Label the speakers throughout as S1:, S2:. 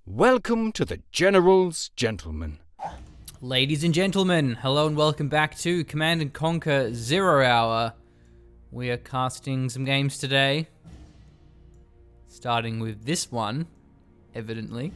S1: Welcome to the General's Gentlemen.
S2: Ladies and gentlemen, hello and welcome back to Command & Conquer 0 Hour. We are casting some games today, starting with this one, evidently.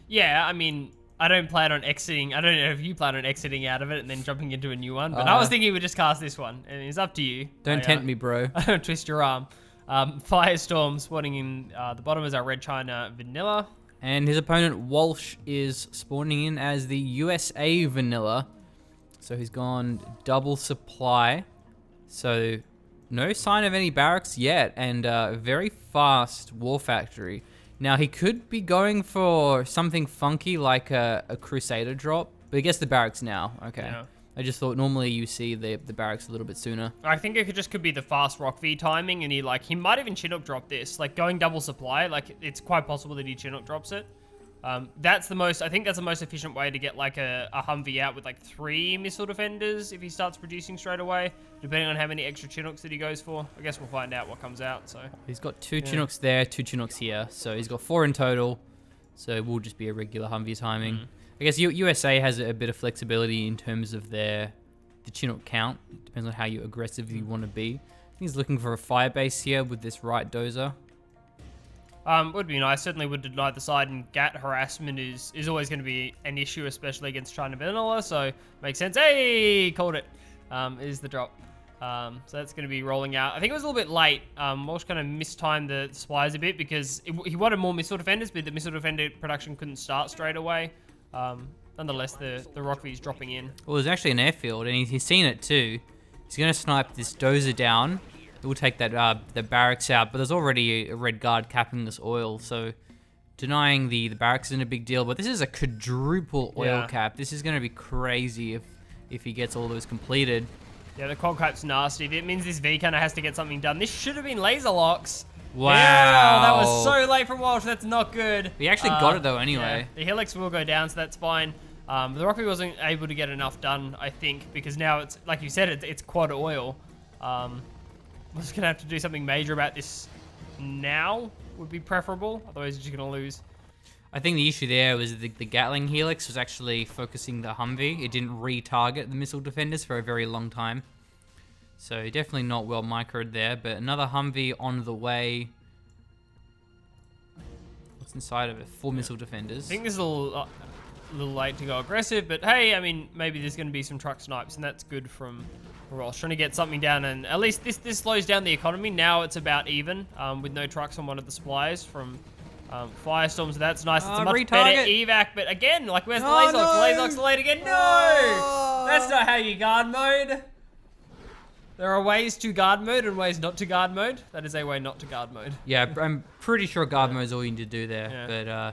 S3: Yeah, I mean, I don't plan on exiting. I don't know if you plan on exiting out of it and then jumping into a new one, but I was thinking we'd just cast this one, and it's up to you.
S2: Don't tempt me, bro.
S3: I don't twist your arm. Firestorm spawning in the bottom is our Red China Vanilla.
S2: And his opponent, Walsh, is spawning in as the USA Vanilla. So he's gone double supply. So no sign of any barracks yet, and a very fast war factory. Now he could be going for something funky like a Crusader drop, but I guess the barracks now. Okay.
S3: Yeah.
S2: I just thought normally you see the barracks a little bit sooner.
S3: I think it could be the fast Rock V timing, and he might even Chinook drop this. Like going double supply, like it's quite possible that he Chinook drops it. I think that's the most efficient way to get like a Humvee out with like 3 missile defenders if he starts producing straight away, depending on how many extra Chinooks that he goes for. I guess we'll find out what comes out. So
S2: he's got 2 Chinooks there, 2 Chinooks here, so he's got 4 in total. So it will just be a regular Humvee timing. I guess USA has a bit of flexibility in terms of the Chinook count. It depends on how you aggressive you want to be. I think he's looking for a fire base here with this right dozer.
S3: Would be nice. Certainly would deny the side, and GAT harassment is always going to be an issue, especially against China Vanilla, so makes sense. Hey, called it. Is the drop. So that's going to be rolling out. I think it was a little bit late. Walsh kind of mistimed the supplies a bit because he wanted more missile defenders, but the missile defender production couldn't start straight away. Nonetheless, the Rock V is dropping in.
S2: Well, there's actually an airfield, and he's seen it too. He's going to snipe this dozer down. It will take that the barracks out, but there's already a red guard capping this oil, so denying the barracks isn't a big deal. But this is a quadruple oil cap. This is going to be crazy if he gets all those completed.
S3: Yeah, the quad cap's nasty. It means this V kind of has to get something done. This should have been laser locks.
S2: Wow.
S3: Yeah, that was so late from Walsh. That's not good.
S2: He actually got it though anyway.
S3: Yeah, the Helix will go down, so that's fine. The Rock V wasn't able to get enough done, I think, because now it's, like you said, it's quad oil. We're just going to have to do something major about this now would be preferable. Otherwise, you're just going to lose.
S2: I think the issue there was the Gatling Helix was actually focusing the Humvee. It didn't re-target the missile defenders for a very long time. So definitely not well microed there, but another Humvee on the way. What's inside of it? 4 missile defenders.
S3: I think this is a little late to go aggressive, but hey, I mean, maybe there's going to be some truck snipes, and that's good from Walsh. Trying to get something down, and at least this slows down the economy. Now it's about even, with no trucks on one of the supplies from Firestorm, so that's nice. It's a much better evac, but again, like, where's the laser locks? The laser locks are late again. No! That's not how you guard mode. There are ways to guard mode and ways not to guard mode. That is a way not to guard mode.
S2: Yeah, I'm pretty sure guard mode is all you need to do there. Yeah.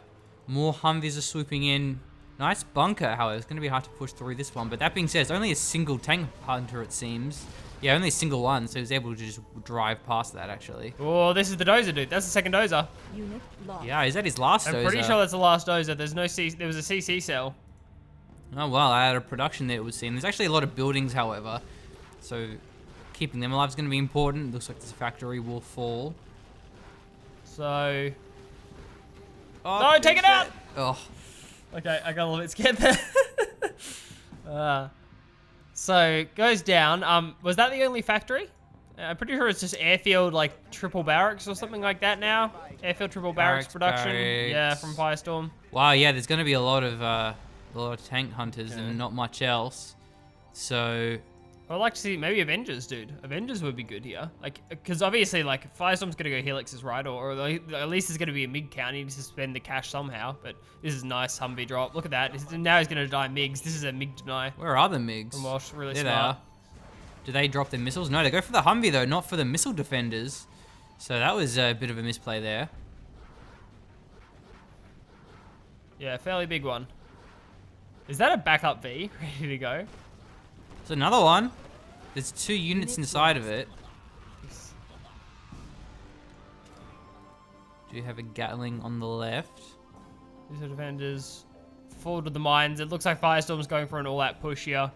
S2: But more Humvees are swooping in. Nice bunker, however. It's going to be hard to push through this one. But that being said, it's only a single tank hunter, it seems. Yeah, only a single one, so he's able to just drive past that, actually.
S3: Oh, this is the dozer, dude. That's the second dozer.
S4: Unit lost.
S2: Yeah, is that his last dozer?
S3: I'm pretty sure that's the last dozer. There's no there was a CC cell.
S2: Oh, well, out of production there it was seen. There's actually a lot of buildings, however. So keeping them alive is going to be important. Looks like this factory will fall.
S3: So...
S2: Oh,
S3: no, take it out!
S2: Oh.
S3: Okay, I got a little bit scared there. So, goes down. Was that the only factory? I'm pretty sure it's just airfield, like, triple barracks or something like that now. Airfield triple barracks production.
S2: Barracks.
S3: Yeah, from Firestorm.
S2: Wow, yeah, there's going to be a lot of tank hunters and not much else. So...
S3: I'd like to see maybe Avengers, dude. Avengers would be good here. Like, because obviously, like, Firestorm's going to go Helixes, right? Or at least there's going to be a MiG count. He needs to spend the cash somehow. But this is nice Humvee drop. Look at that. Now he's going to die MiGs. This is a MiG deny.
S2: Where are the MiGs?
S3: From Walsh, really
S2: there
S3: smart.
S2: They are. Do they drop their missiles? No, they go for the Humvee, though, not for the missile defenders. So that was a bit of a misplay there.
S3: Yeah, fairly big one. Is that a backup V ready to go?
S2: There's another one. There's 2 units inside of it. Do you have a Gatling on the left?
S3: These are defenders. Forward to the mines. It looks like Firestorm's going for an all-out push here.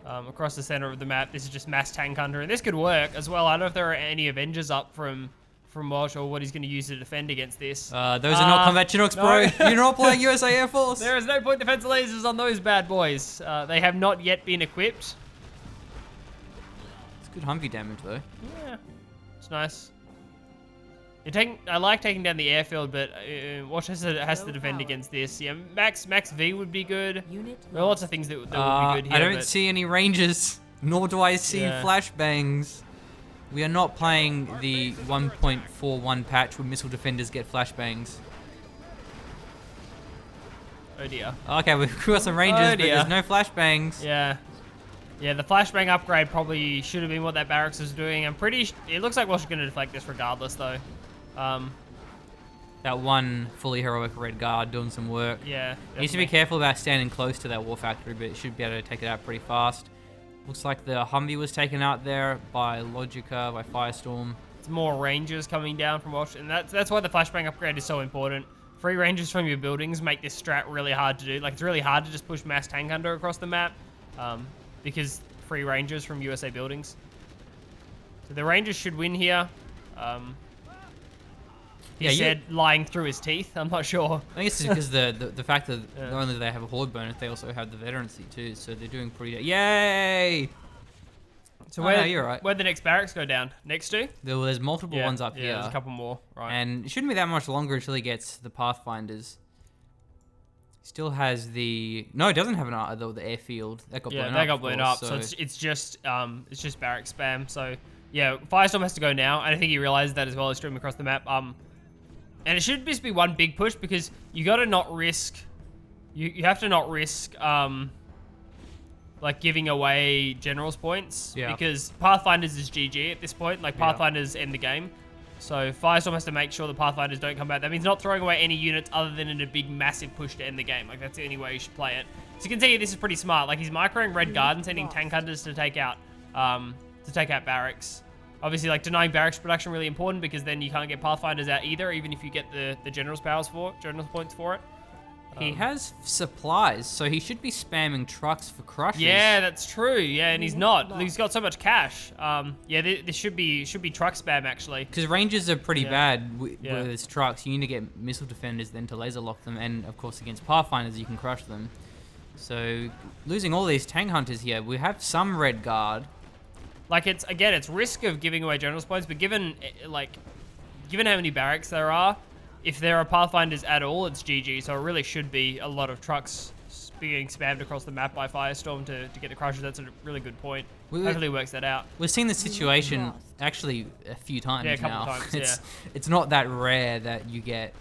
S3: Across the center of the map. This is just mass tank hunter, and this could work as well. I don't know if there are any Avengers up from from Walsh, or what he's going to use to defend against this.
S2: Those are not combat Chinooks, bro. You're not playing USA Air Force.
S3: There is no point defense lasers on those bad boys. They have not yet been equipped.
S2: It's good Humvee damage, though.
S3: Yeah, it's nice. I like taking down the airfield, but Walsh has to defend against this. Yeah, Max V would be good. There are lots of things that would be good here.
S2: I don't see any ranges, nor do I see flashbangs. We are not playing the 1.41 patch where missile defenders get flashbangs.
S3: Oh dear.
S2: Okay, we've got some ranges, but there's no flashbangs.
S3: Yeah. Yeah, the flashbang upgrade probably should have been what that barracks was doing. It looks like Walsh is going to deflect this regardless, though.
S2: That one fully heroic red guard doing some work.
S3: Yeah.
S2: Needs to be careful about standing close to that war factory, but it should be able to take it out pretty fast. Looks like the Humvee was taken out there by Logica, by Firestorm.
S3: It's more rangers coming down from Walsh, and that's why the flashbang upgrade is so important. Free rangers from your buildings make this strat really hard to do. Like, it's really hard to just push mass tank hunter across the map, because free rangers from USA buildings. So the rangers should win here. He said lying through his teeth. I'm not sure.
S2: I think it's just because the fact that not only do they have a horde bonus, they also have the veterancy too. So they're doing pretty. Yay!
S3: So
S2: you're right.
S3: Where'd the next barracks go down? Next to?
S2: There's multiple ones up here.
S3: There's a couple more. Right.
S2: And it shouldn't be that much longer until he gets the Pathfinders. Still has the it doesn't have the airfield that got blown up.
S3: Yeah, they got blown up. So it's just barrack spam. So yeah, Firestorm has to go now, and I think he realizes that as well as streaming across the map. And it should just be one big push because you got to not risk. You have to not risk like giving away generals points because Pathfinders is GG at this point. Like Pathfinders end the game. So Firestorm has to make sure the Pathfinders don't come back. That means not throwing away any units other than in a big massive push to end the game. Like that's the only way you should play it. So you can see this is pretty smart. Like he's microing Red Guard and sending tank hunters to take out barracks. Obviously, like denying barracks production really important because then you can't get Pathfinders out either, even if you get the generals points for it.
S2: He has supplies, so he should be spamming trucks for crushes.
S3: Yeah, that's true. Yeah, and he's not. He's got so much cash. This should be truck spam actually.
S2: Because rangers are pretty bad with his trucks. You need to get missile defenders then to laser lock them, and of course against Pathfinders you can crush them. So losing all these tank hunters here, we have some Red Guard.
S3: Like it's risk of giving away generals points, but given how many barracks there are, if there are Pathfinders at all, it's GG. So it really should be a lot of trucks being spammed across the map by Firestorm to get the crushes. That's a really good point. Hopefully it works that out.
S2: We've seen this situation actually a few times now.
S3: Yeah, a couple times,
S2: It's not that rare that you get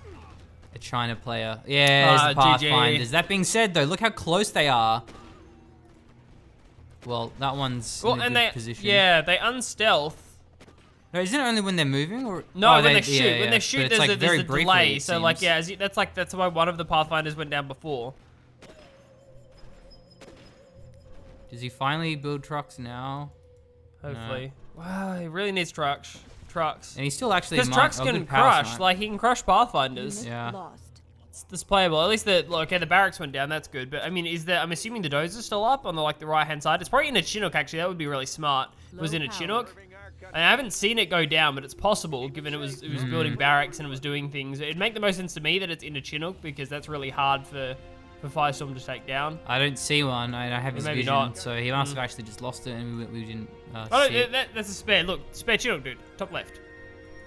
S2: a China player. Yeah, the Pathfinders. That being said, though, look how close they are. Well, that one's in a good position.
S3: Yeah, they unstealth.
S2: No, isn't it only when they're moving or?
S3: No, when they shoot. When they shoot, there's a delay. So
S2: seems.
S3: That's why one of the Pathfinders went down before.
S2: Does he finally build trucks now?
S3: Hopefully. No. Wow, he really needs trucks.
S2: And he's still actually
S3: because trucks can crush. Like he can crush Pathfinders.
S2: Yeah.
S3: It's playable. At least the barracks went down. That's good. But I mean, I'm assuming the dozer's still up on the right hand side. It's probably in a Chinook actually. That would be really smart. It was in a Chinook. And I haven't seen it go down, but it's possible given it was building barracks and it was doing things. It'd make the most sense to me that it's in a Chinook because that's really hard for Firestorm to take down.
S2: I don't see one. I have his vision,
S3: not.
S2: So he must have actually just lost it and we didn't
S3: see
S2: it.
S3: That's a spare. Look, spare Chinook, dude. Top left.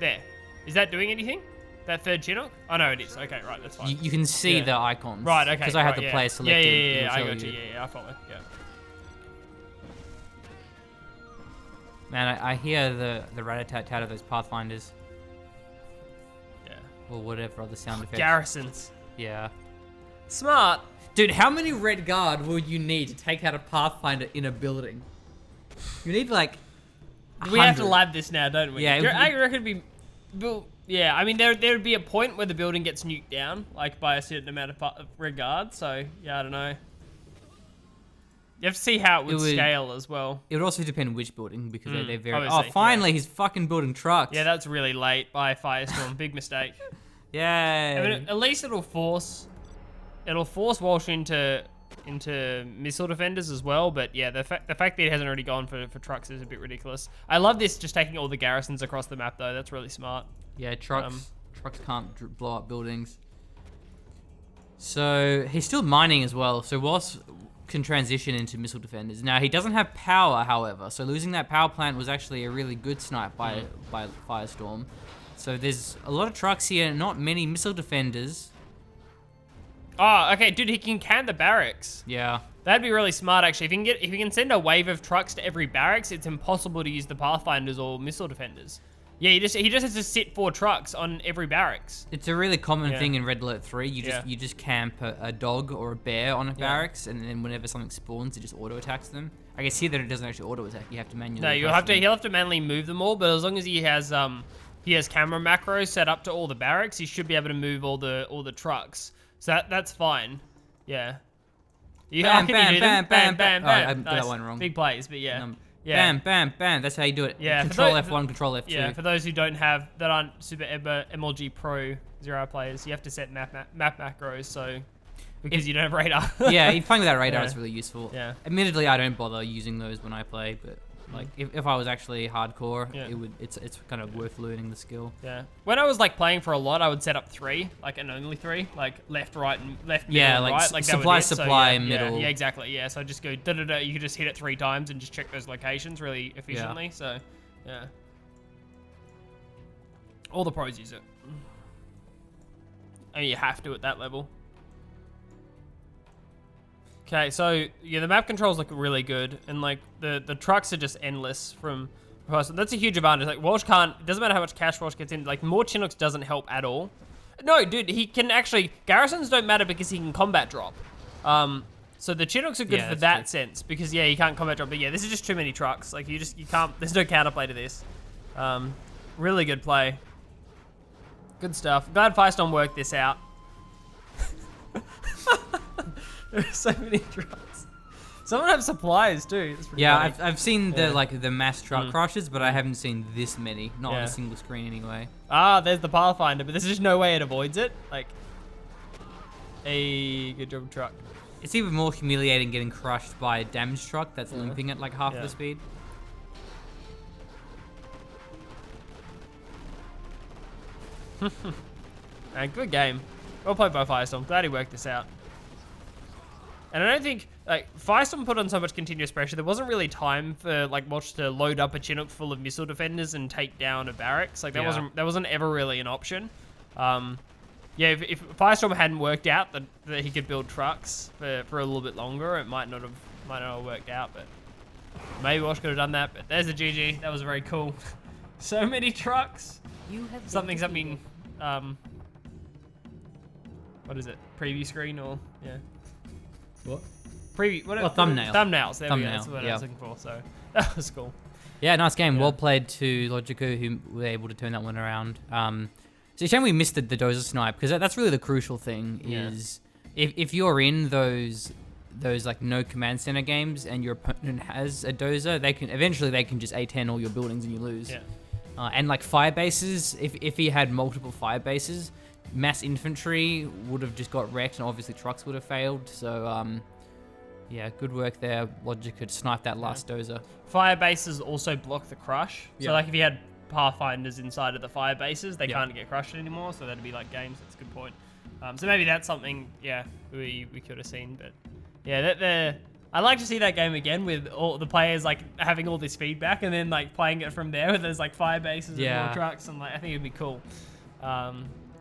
S3: There. Is that doing anything? That third Chinook? Oh, no, it is. Okay, right, that's fine.
S2: You can see the icons.
S3: Right, okay.
S2: Because I had the player selected.
S3: Yeah, I got you. Yeah, I follow. Yeah.
S2: Man, I hear the rat-a-tat-tat of those Pathfinders.
S3: Yeah.
S2: Or whatever other sound effects.
S3: Garrisons.
S2: Yeah.
S3: Smart.
S2: Dude, how many Red Guard would you need to take out a Pathfinder in a building? You need like 100.
S3: We have to lab this now, don't we?
S2: Yeah.
S3: I reckon it'd be... Yeah, I mean, there would be a point where the building gets nuked down, like by a certain amount of Red Guard, so, yeah, I don't know. You have to see how it would scale as well.
S2: It would also depend which building, because they're very...
S3: Obviously,
S2: oh, finally, he's fucking building trucks.
S3: Yeah, that's really late by Firestorm. Big mistake.
S2: Yay.
S3: I mean, at least it'll force Walsh into missile defenders as well, but yeah, the fact that it hasn't already gone for trucks is a bit ridiculous. I love this just taking all the garrisons across the map, though. That's really smart.
S2: Yeah, trucks can't blow up buildings. So he's still mining as well. So Walsh can transition into missile defenders. Now he doesn't have power, however. So losing that power plant was actually a really good snipe by Firestorm. So there's a lot of trucks here, not many missile defenders.
S3: Oh, okay, dude, he can can the barracks.
S2: Yeah.
S3: That'd be really smart, actually. If he can send a wave of trucks to every barracks, it's impossible to use the Pathfinders or missile defenders. Yeah, he just has to sit 4 trucks on every barracks.
S2: It's a really common thing in Red Alert 3. You just camp a dog or a bear on a barracks, and then whenever something spawns, it just auto attacks them. I guess here that it doesn't actually auto attack. You have to manually.
S3: No, he'll have to manually move them all. But as long as he has camera macros set up to all the barracks, he should be able to move all the trucks. So that's fine. Yeah.
S2: Bam, bam, bam, bam, bam.
S3: bam.
S2: Oh, I got that one wrong.
S3: Big plays, but yeah.
S2: Bam, bam, bam. That's how you do it.
S3: Yeah.
S2: Control F1, Control F2.
S3: Yeah. For those that aren't Super MLG Pro 0 players, you have to set map macros. So because you don't have radar.
S2: Yeah, if playing without radar is really useful.
S3: Yeah.
S2: Admittedly, I don't bother using those when I play, but like if I was actually hardcore, it's kind of worth learning the skill.
S3: Yeah. When I was like playing for a lot, I would set up 3, like and only 3, like left, right, and left, middle, and right. Like
S2: supply,
S3: that
S2: middle.
S3: Yeah, exactly. Yeah. So I just go da da da. You could just hit it 3 times and just check those locations really efficiently. Yeah. So, yeah. All the pros use it. I mean, you have to at that level. Okay, so yeah, the map controls look really good, and like the trucks are just endless from. That's a huge advantage. Like Walsh can't. It doesn't matter how much cash Walsh gets in. Like more Chinooks doesn't help at all. No, dude, he can actually. Garrisons don't matter because he can combat drop. So the Chinooks are good for that sense because he can't combat drop. But yeah, this is just too many trucks. Like you can't. There's no counterplay to this. Really good play. Good stuff. Glad Firestorm worked this out. There are so many trucks. Someone have supplies too.
S2: Yeah, I've seen the mass truck crashes, but I haven't seen this many. Not on a single screen anyway.
S3: Ah, there's the Pathfinder, but there's just no way it avoids it. Like, a good job, truck.
S2: It's even more humiliating getting crushed by a damaged truck that's limping at like half the speed.
S3: And good game. Well played by Firestorm. Glad he worked this out. And I don't think, like, Firestorm put on so much continuous pressure, there wasn't really time for, like, Walsh to load up a Chinook full of missile defenders and take down a barracks. Like, that wasn't ever really an option. Yeah, if Firestorm hadn't worked out that he could build trucks for a little bit longer, it might not have worked out, but maybe Walsh could have done that. But there's a GG. That was very cool. So many trucks. Something, what is it? Preview screen or, yeah.
S2: What?
S3: Preview.
S2: Thumbnails.
S3: Thumbnails. There we go.
S2: Thumbnail.
S3: That's what I was looking for. So that was cool.
S2: Yeah, nice game. Well played to Logico, who were able to turn that one around. It's a shame we missed the dozer snipe because that's really the crucial thing. Is if you're in those like no command center games and your opponent has a dozer, they can just A10 all your buildings and you lose.
S3: Yeah.
S2: And like fire bases, if he had multiple fire bases, mass infantry would have just got wrecked, and obviously trucks would have failed. So, yeah, good work there. Logic could snipe that last dozer.
S3: Fire bases also block the crush. So, like, if you had Pathfinders inside of the fire bases, they can't get crushed anymore. So that'd be like games. That's a good point. So maybe that's something, we could have seen. But yeah, I'd like to see that game again with all the players like having all this feedback and then like playing it from there where there's like fire bases and more trucks, and like I think it'd be cool.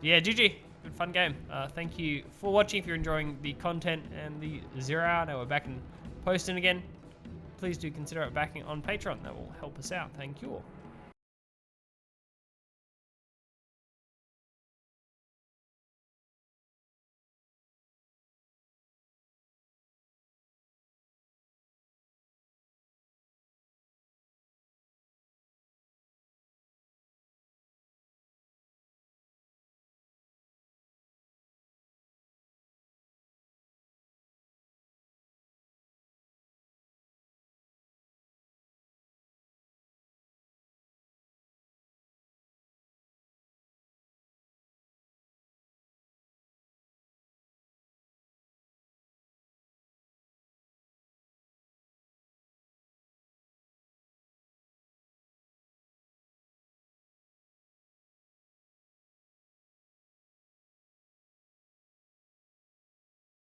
S3: Yeah, GG. Good fun game. Thank you for watching. If you're enjoying the content and the 0 hour, now we're back and posting again. Please do consider it backing on Patreon. That will help us out. Thank you all.